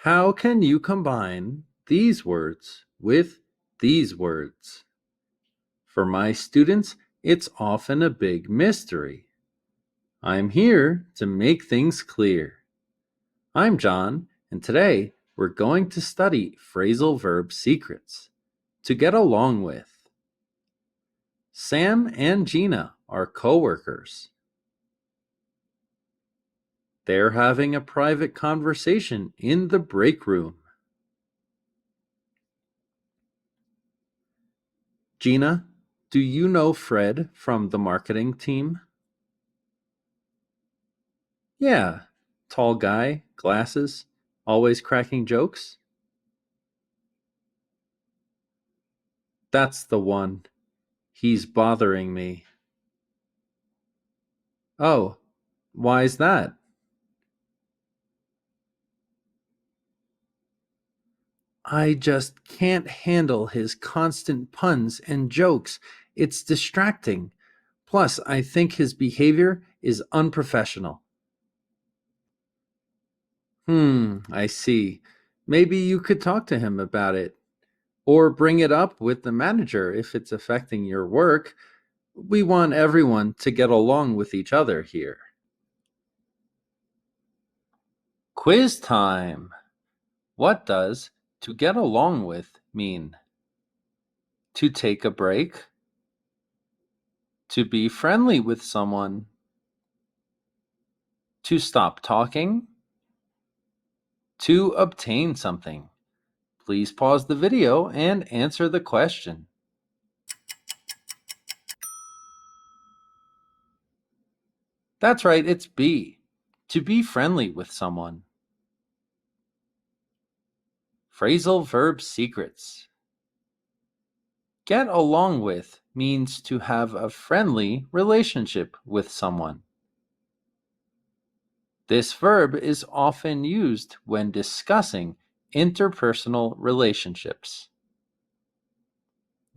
How can you combine these words with these words? For my students, it's often a big mystery. I'm here to make things clear. I'm John, and today we're going to study phrasal verb secrets to get along with. Sam and Gina are co-workers. They're having a private conversation in the break room. Gina, do you know Fred from the marketing team? Yeah, tall guy, glasses, always cracking jokes. That's the one. He's bothering me. Oh, why's that? I just can't handle his constant puns and jokes. It's distracting. Plus, I think his behavior is unprofessional. I see. Maybe you could talk to him about it. Or bring it up with the manager if it's affecting your work. We want everyone to get along with each other here. Quiz time! What does to get along with mean? To take a break? To be friendly with someone? To stop talking? To obtain something? Please pause the video and answer the question. That's right, it's B. To be friendly with someone. Phrasal verb secrets. Get along with means to have a friendly relationship with someone. This verb is often used when discussing interpersonal relationships.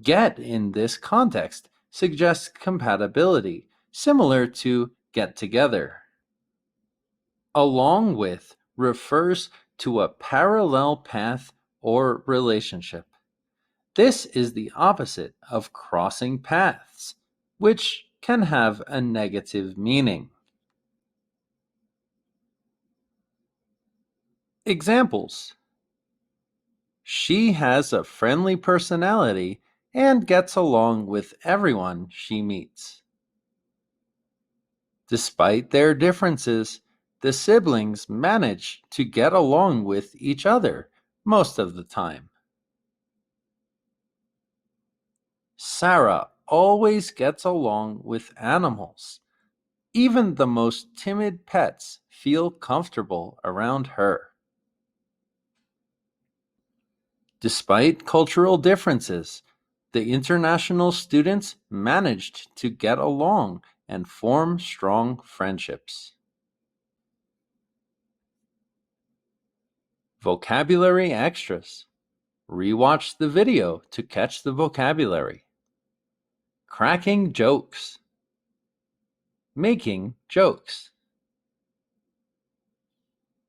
Get in this context suggests compatibility, similar to get together. Along with refers to a parallel path or relationship. This is the opposite of crossing paths, which can have a negative meaning. Examples: she has a friendly personality and gets along with everyone she meets. Despite their differences, the siblings manage to get along with each other most of the time. Sarah always gets along with animals. Even the most timid pets feel comfortable around her. Despite cultural differences, the international students managed to get along and form strong friendships. Vocabulary extras. Rewatch the video to catch the vocabulary. Cracking jokes. Making jokes.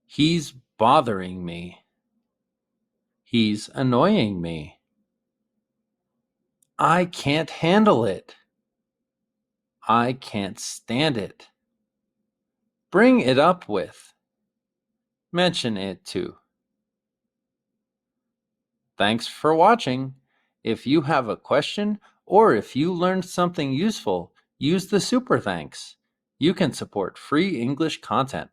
He's bothering me. He's annoying me. I can't handle it. I can't stand it. Bring it up with. Mention it to. Thanks for watching. If you have a question or if you learned something useful, use the super thanks. You can support free English content.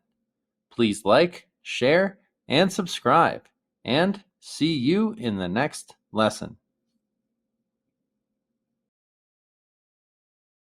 Please like, share, and subscribe, and see you in the next lesson.